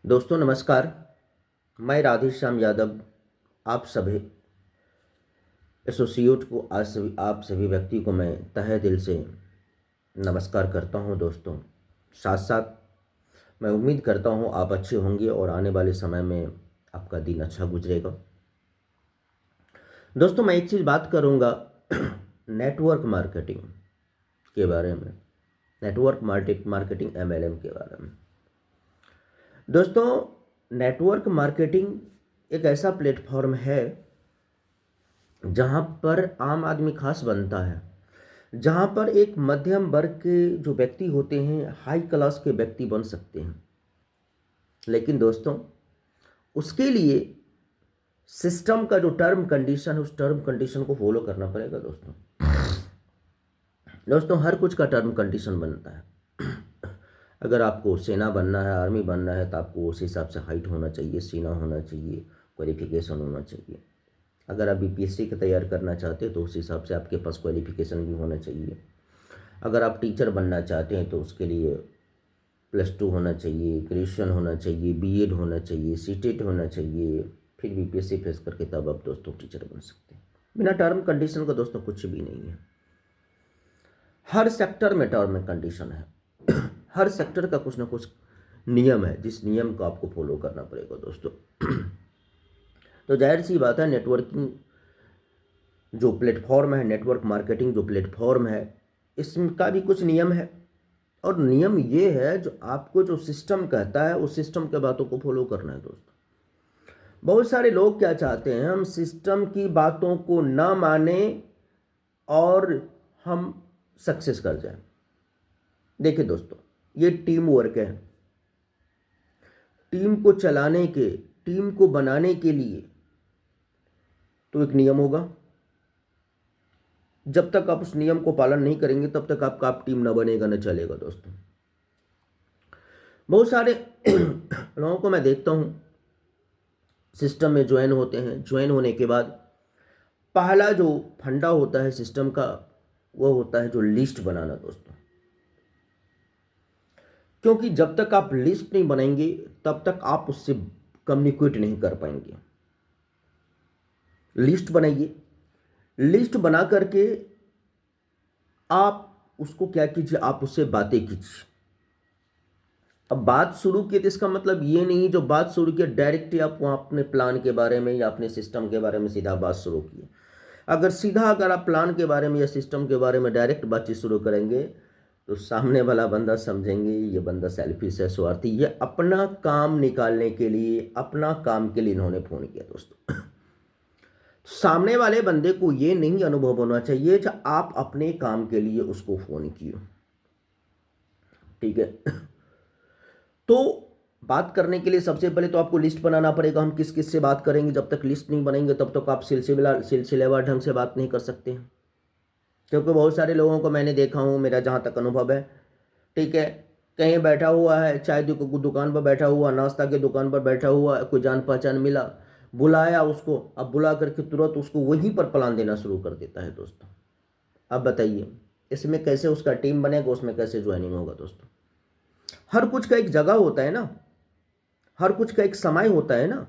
दोस्तों नमस्कार। मैं राधेश्याम यादव आप सभी एसोसिएट को आप सभी व्यक्ति को मैं तहे दिल से नमस्कार करता हूं। दोस्तों साथ साथ मैं उम्मीद करता हूं आप अच्छे होंगे और आने वाले समय में आपका दिन अच्छा गुजरेगा। दोस्तों मैं एक चीज़ बात करूंगा नेटवर्क मार्केटिंग के बारे में, नेटवर्क मार्केटिंग एमएलएम के बारे में। दोस्तों नेटवर्क मार्केटिंग एक ऐसा प्लेटफॉर्म है जहां पर आम आदमी खास बनता है, जहां पर एक मध्यम वर्ग के जो व्यक्ति होते हैं हाई क्लास के व्यक्ति बन सकते हैं। लेकिन दोस्तों उसके लिए सिस्टम का जो टर्म कंडीशन है उस टर्म कंडीशन को फॉलो करना पड़ेगा। दोस्तों हर कुछ का टर्म कंडीशन बनता है। अगर आपको सेना बनना है, आर्मी बनना है, तो आपको उस हिसाब से हाइट होना चाहिए, सीना होना चाहिए, क्वालिफिकेशन होना चाहिए। अगर आप बीपीएससी की तैयार करना चाहते हैं तो उस हिसाब से आपके पास क्वालिफिकेशन भी होना चाहिए। अगर आप टीचर बनना चाहते हैं तो उसके लिए +2 होना चाहिए, ग्रेजुएशन होना चाहिए, बीएड होना चाहिए, सीटेट होना चाहिए, फिर बीपीएससी फेस करके तब आप दोस्तों टीचर बन सकते हैं। बिना टर्म कंडीशन का दोस्तों कुछ भी नहीं है। हर सेक्टर में टर्म कंडीशन है। हर सेक्टर का कुछ ना कुछ नियम है, जिस नियम को आपको फॉलो करना पड़ेगा दोस्तों। तो जाहिर सी बात है, नेटवर्किंग जो प्लेटफॉर्म है, नेटवर्क मार्केटिंग जो प्लेटफॉर्म है, इसका भी कुछ नियम है। और नियम ये है जो आपको जो सिस्टम कहता है उस सिस्टम के बातों को फॉलो करना है दोस्तों। बहुत सारे लोग क्या चाहते हैं, हम सिस्टम की बातों को ना माने और हम सक्सेस कर जाएं। देखिए दोस्तों, ये टीम वर्क है। टीम को चलाने के, टीम को बनाने के लिए तो एक नियम होगा। जब तक आप उस नियम को पालन नहीं करेंगे तब तक आपका टीम ना बनेगा, ना चलेगा दोस्तों। बहुत सारे लोगों को मैं देखता हूं सिस्टम में ज्वाइन होते हैं। ज्वाइन होने के बाद पहला जो फंडा होता है सिस्टम का वो होता है जो लिस्ट बनाना दोस्तों। क्योंकि जब तक आप लिस्ट नहीं बनाएंगे तब तक आप उससे कम्युनिकेट नहीं कर पाएंगे। लिस्ट बनाइए, लिस्ट बना करके आप उसको क्या कीजिए, आप उससे बातें कीजिए। अब बात शुरू की तो इसका मतलब ये नहीं जो बात शुरू किया डायरेक्ट ही आप वहाँ अपने प्लान के बारे में या अपने सिस्टम के बारे में सीधा बात शुरू की। अगर आप प्लान के बारे में या सिस्टम के बारे में डायरेक्ट बातचीत शुरू करेंगे तो सामने वाला बंदा समझेंगे ये बंदा सेल्फिश है, स्वार्थी, ये अपना काम निकालने के लिए, अपना काम के लिए इन्होंने फ़ोन किया दोस्तों। सामने वाले बंदे को ये नहीं अनुभव होना चाहिए कि आप अपने काम के लिए उसको फ़ोन किए। ठीक है। तो बात करने के लिए सबसे पहले तो आपको लिस्ट बनाना पड़ेगा, हम किस किस से बात करेंगे। जब तक लिस्ट नहीं बनाएंगे तब तक आप सिलसिलेवार ढंग से बात नहीं कर सकते हैं। क्योंकि बहुत सारे लोगों को मैंने देखा हूँ, मेरा जहाँ तक अनुभव है, ठीक है, कहीं बैठा हुआ है, चाय दुकान पर बैठा हुआ, नाश्ता की दुकान पर बैठा हुआ, कोई जान पहचान मिला, बुलाया उसको, अब बुला करके तुरंत उसको वहीं पर प्लान देना शुरू कर देता है दोस्तों। अब बताइए इसमें कैसे उसका टीम बनेगा, उसमें कैसे ज्वाइनिंग होगा दोस्तों। हर कुछ का एक जगह होता है ना, हर कुछ का एक समय होता है ना।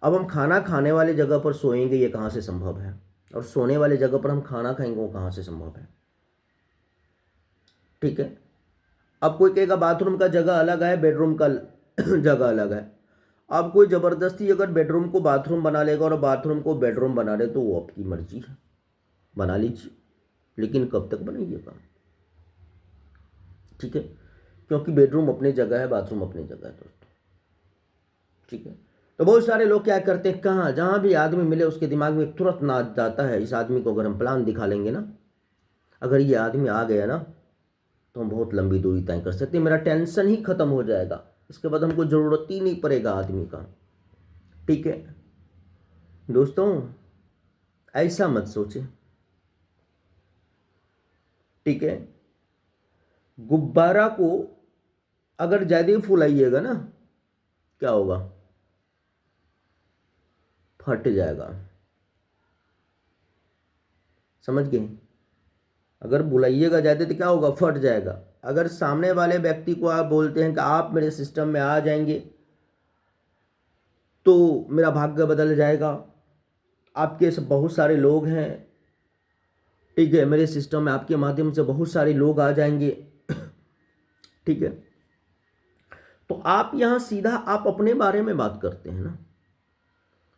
अब हम खाना खाने वाले जगह पर सोएंगे, ये कहाँ से संभव है? और सोने वाले जगह पर हम खाना खाएंगे, वो कहाँ से संभव है? ठीक है। अब कोई कहेगा बाथरूम का जगह अलग है, बेडरूम का जगह अलग है। अब कोई ज़बरदस्ती अगर बेडरूम को बाथरूम बना लेगा और बाथरूम को बेडरूम बना ले तो वो आपकी मर्जी है, बना लीजिए, लेकिन कब तक बनाइएगा? ठीक है। क्योंकि बेडरूम अपनी जगह है, बाथरूम अपनी जगह है दोस्तों। ठीक है। तो बहुत सारे लोग क्या करते हैं, कहाँ जहाँ भी आदमी मिले उसके दिमाग में तुरंत ना जाता है, इस आदमी को अगर हम प्लान दिखा लेंगे ना, अगर ये आदमी आ गया ना तो हम बहुत लंबी दूरी तय कर सकते हैं, मेरा टेंशन ही खत्म हो जाएगा, इसके बाद हमको ज़रूरत ही नहीं पड़ेगा आदमी का। ठीक है दोस्तों, ऐसा मत सोचे। ठीक है। गुब्बारा को अगर ज़्यादा फुलाइएगा ना, क्या होगा? फट जाएगा। समझ गए? अगर बुलाइएगा ज़्यादा तो क्या होगा? फट जाएगा। अगर सामने वाले व्यक्ति को आप बोलते हैं कि आप मेरे सिस्टम में आ जाएंगे तो मेरा भाग्य बदल जाएगा, आपके बहुत सारे लोग हैं, ठीक है, मेरे सिस्टम में आपके माध्यम से बहुत सारे लोग आ जाएंगे, ठीक है, तो आप यहां सीधा आप अपने बारे में बात करते हैं ना,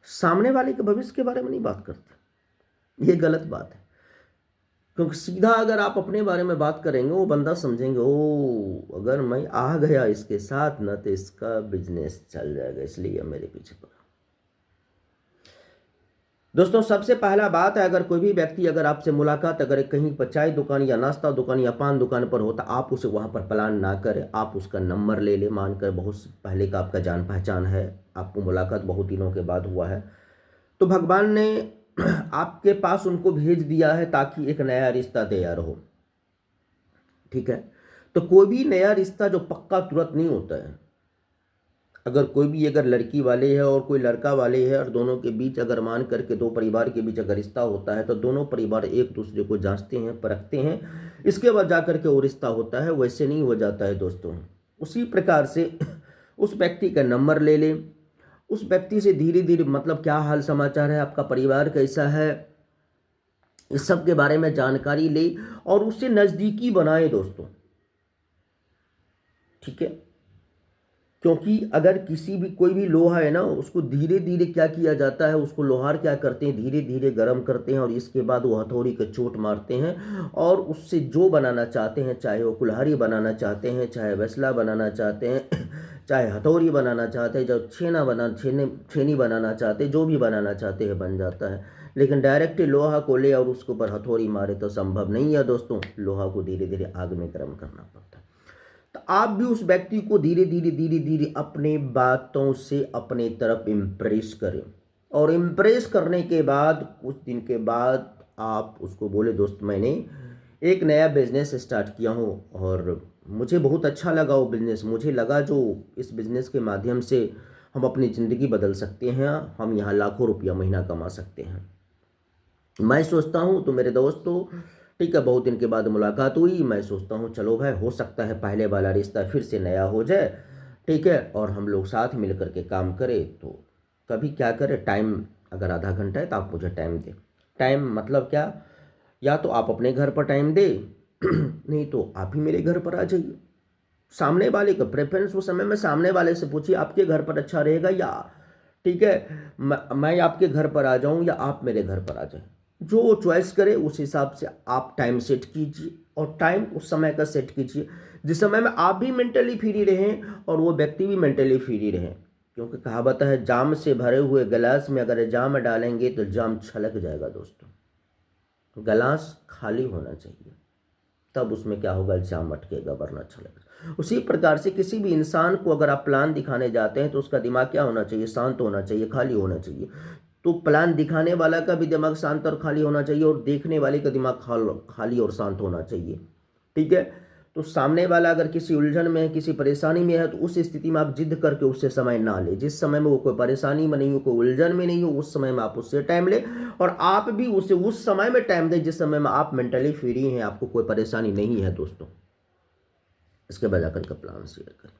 सामने वाले के भविष्य के बारे में नहीं बात करते। ये गलत बात है, क्योंकि सीधा अगर आप अपने बारे में बात करेंगे वो बंदा समझेंगे ओ अगर मैं आ गया इसके साथ ना तो इसका बिजनेस चल जाएगा, इसलिए मेरे पीछे पड़ा। दोस्तों सबसे पहला बात है, अगर कोई भी व्यक्ति अगर आपसे मुलाकात अगर कहीं पर चाय दुकान या नाश्ता दुकान या पान दुकान पर होता, आप उसे वहां पर प्लान ना करें, आप उसका नंबर ले ले, मानकर बहुत पहले का आपका जान पहचान है, आपको मुलाकात बहुत दिनों के बाद हुआ है, तो भगवान ने आपके पास उनको भेज दिया है ताकि एक नया रिश्ता तैयार हो, ठीक है। तो कोई भी नया रिश्ता जो पक्का तुरंत नहीं होता है, अगर कोई भी अगर लड़की वाले है और कोई लड़का वाले है और दोनों के बीच अगर मान करके दो परिवार के बीच अगर रिश्ता होता है तो दोनों परिवार एक दूसरे को जांचते हैं, परखते हैं, इसके बाद जाकर के वो रिश्ता होता है, वैसे नहीं हो जाता है दोस्तों। उसी प्रकार से उस व्यक्ति का नंबर ले लें, उस व्यक्ति से धीरे धीरे मतलब क्या हाल समाचार है, आपका परिवार कैसा है, इस सब के बारे में जानकारी ले और उससे नज़दीकी बनाए दोस्तों, ठीक है। क्योंकि अगर किसी भी कोई भी लोहा है ना, उसको धीरे धीरे क्या किया जाता है, उसको लोहार क्या करते हैं, धीरे धीरे गर्म करते हैं और इसके बाद वो हथौड़ी का चोट मारते हैं और उससे जो बनाना चाहते हैं, चाहे वो कुल्हाड़ी बनाना चाहते हैं, चाहे वेसला बनाना चाहते हैं, चाहे हथौड़ी बनाना चाहते हैं, जब छेनी बनाना चाहते हैं, जो भी बनाना चाहते हैं बन जाता है। लेकिन डायरेक्ट लोहा को ले और उसके ऊपर हथौड़ी मारे तो संभव नहीं है दोस्तों, लोहा को धीरे धीरे आग में गर्म करना पड़ता है। तो आप भी उस व्यक्ति को धीरे धीरे अपने बातों से अपने तरफ इम्प्रेस करें और इम्प्रेस करने के बाद कुछ दिन के बाद आप उसको बोले दोस्त मैंने एक नया बिजनेस स्टार्ट किया हूँ और मुझे बहुत अच्छा लगा वो बिजनेस, मुझे लगा जो इस बिजनेस के माध्यम से हम अपनी ज़िंदगी बदल सकते हैं, हम यहाँ लाखों रुपया महीना कमा सकते हैं। मैं सोचता हूँ तो मेरे दोस्तों, ठीक है, बहुत दिन के बाद मुलाकात हुई, मैं सोचता हूँ चलो भाई हो सकता है पहले वाला रिश्ता फिर से नया हो जाए, ठीक है, और हम लोग साथ मिल करके काम करें। तो कभी क्या करें, टाइम अगर आधा घंटा है तो आप मुझे टाइम दें। टाइम मतलब क्या, या तो आप अपने घर पर टाइम दे नहीं तो आप ही मेरे घर पर आ जाइए। सामने वाले का प्रेफरेंस उस समय में सामने वाले से पूछिए आपके घर पर अच्छा रहेगा या, ठीक है, मैं आपके घर पर आ जाऊं या आप मेरे घर पर आ जाएं, जो वो चॉइस करे उस हिसाब से आप टाइम सेट कीजिए और टाइम उस समय का सेट कीजिए जिस समय में आप भी मेंटली फ्री रहें और वो व्यक्ति भी मेंटली फ्री रहें। क्योंकि कहावत है जाम से भरे हुए गिलास में अगर जाम डालेंगे तो जाम छलक जाएगा दोस्तों, गिलास खाली होना चाहिए, तब उसमें क्या होगा, जाम अटकेगा वरना छलक। उसी प्रकार से किसी भी इंसान को अगर आप प्लान दिखाने जाते हैं तो उसका दिमाग क्या होना चाहिए, शांत होना चाहिए, खाली होना चाहिए। तो प्लान दिखाने वाला का भी दिमाग शांत और खाली होना चाहिए और देखने वाले का दिमाग खाली और शांत होना चाहिए, ठीक है। तो सामने वाला अगर किसी उलझन में है, किसी परेशानी में है, तो उस स्थिति में आप जिद करके उससे समय ना ले, जिस समय में वो कोई परेशानी में नहीं हो, कोई उलझन में नहीं हो, उस समय में आप उससे टाइम ले और आप भी उसे उस समय में टाइम दें जिस समय में आप मेंटली फ्री हैं, आपको कोई परेशानी नहीं है दोस्तों। इसके बाद जाकर का प्लान शेयर करें।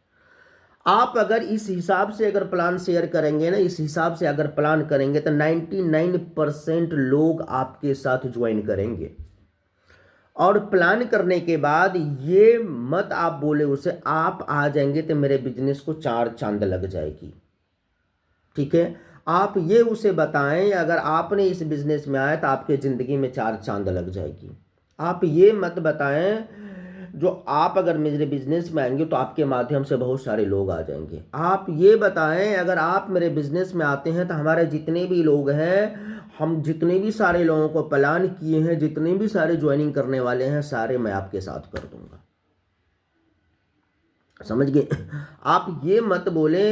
आप अगर इस हिसाब से अगर प्लान शेयर करेंगे ना, इस हिसाब से अगर प्लान करेंगे तो 99% लोग आपके साथ ज्वाइन करेंगे। और प्लान करने के बाद ये मत आप बोले उसे आप आ जाएंगे तो मेरे बिजनेस को 4 चांद लग जाएगी, ठीक है। आप ये उसे बताएं अगर आपने इस बिजनेस में आया तो आपके ज़िंदगी में 4 चांद लग जाएगी। आप ये मत बताएं जो आप अगर मेरे बिजनेस में आएंगे तो आपके माध्यम से बहुत सारे लोग आ जाएंगे। आप ये बताएं अगर आप मेरे बिजनेस में आते हैं तो हमारे जितने भी लोग हैं, हम जितने भी सारे लोगों को प्लान किए हैं, जितने भी सारे ज्वाइनिंग करने वाले हैं, सारे मैं आपके साथ कर दूंगा। समझ गए? आप ये मत बोले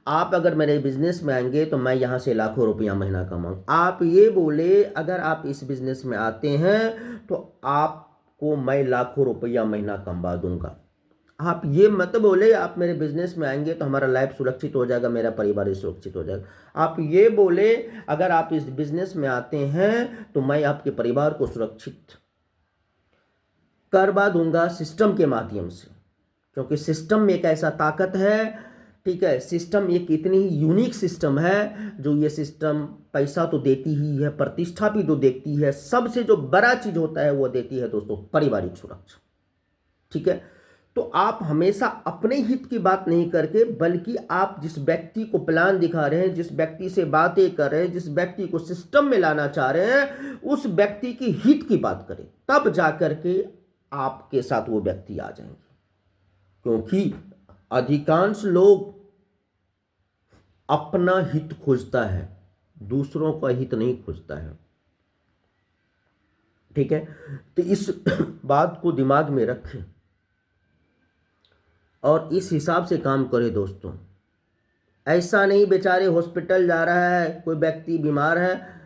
आप अगर मेरे बिजनेस में आएंगे तो मैं यहाँ से लाखों रुपया महीना कमाऊँ। आप ये बोले अगर आप इस बिजनेस में आते हैं तो आपको मैं लाखों रुपया महीना कमा दूंगा। आप ये मत बोले आप मेरे बिजनेस में आएंगे तो हमारा लाइफ सुरक्षित हो जाएगा, मेरा परिवार भी सुरक्षित हो जाएगा। आप ये बोले अगर आप इस बिजनेस में आते हैं तो मैं आपके परिवार को सुरक्षित करवा दूंगा सिस्टम के माध्यम से, क्योंकि सिस्टम एक ऐसा ताकत है, ठीक है, सिस्टम एक इतनी यूनिक सिस्टम है जो ये सिस्टम पैसा तो देती ही है, प्रतिष्ठा भी तो देखती है, सबसे जो बड़ा चीज होता है वो देती है दोस्तों पारिवारिक सुरक्षा। ठीक है, तो आप हमेशा अपने हित की बात नहीं करके, बल्कि आप जिस व्यक्ति को प्लान दिखा रहे हैं, जिस व्यक्ति से बातें कर रहे हैं, जिस व्यक्ति को सिस्टम में लाना चाह रहे हैं, उस व्यक्ति की हित की बात करें, तब जाकर के आपके साथ वो व्यक्ति आ जाएंगे। क्योंकि अधिकांश लोग अपना हित खोजता है, दूसरों का हित नहीं खोजता है। ठीक है, तो इस बात को दिमाग में रखें और इस हिसाब से काम करें दोस्तों। ऐसा नहीं बेचारे हॉस्पिटल जा रहा है, कोई व्यक्ति बीमार है,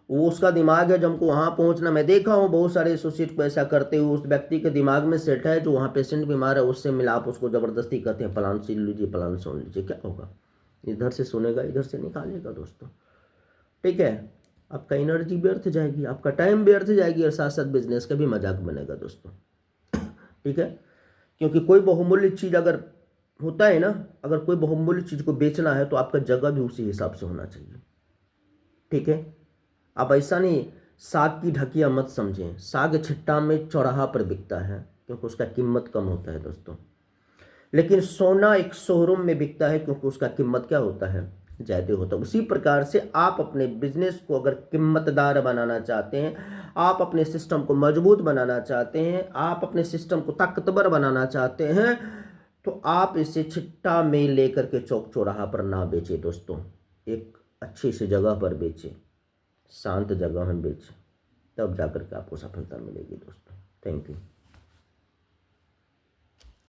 वो उसका दिमाग है जो हमको वहाँ पहुँचना, मैं देखा हूँ बहुत सारे एसोसिएट को ऐसा करते हुए, उस व्यक्ति के दिमाग में सेट है जो वहाँ पेशेंट बीमार है उससे मिला, आप उसको ज़बरदस्ती कहते हैं प्लान सुन लीजिए, प्लान सुन लीजिए, क्या होगा? इधर से सुनेगा, इधर से निकालेगा दोस्तों। ठीक है, आपका एनर्जी व्यर्थ जाएगी, आपका टाइम व्यर्थ जाएगी, और साथ साथ बिजनेस का भी मजाक बनेगा दोस्तों। ठीक है, क्योंकि कोई बहुमूल्य चीज़ अगर होता है ना, अगर कोई बहुमूल्य चीज़ को बेचना है तो आपका जगह भी उसी हिसाब से होना चाहिए। ठीक है, आप ऐसा नहीं साग की ढकिया मत समझें, साग छिट्टा में चौराहा पर बिकता है क्योंकि उसका कीमत कम होता है दोस्तों, लेकिन सोना एक शोरूम में बिकता है क्योंकि उसका कीमत क्या होता है, ज़्यादा होता है। उसी प्रकार से आप अपने बिजनेस को अगर कीमतदार बनाना चाहते हैं, आप अपने सिस्टम को मजबूत बनाना चाहते हैं, आप अपने सिस्टम को ताकतवर बनाना चाहते हैं, तो आप इसे छिट्टा में लेकर के चौक चौराहा पर ना बेचें दोस्तों, एक अच्छी सी जगह पर बेचें, शांत जगह में बेचें, तब जाकर के आपको सफलता मिलेगी दोस्तों। Thank you.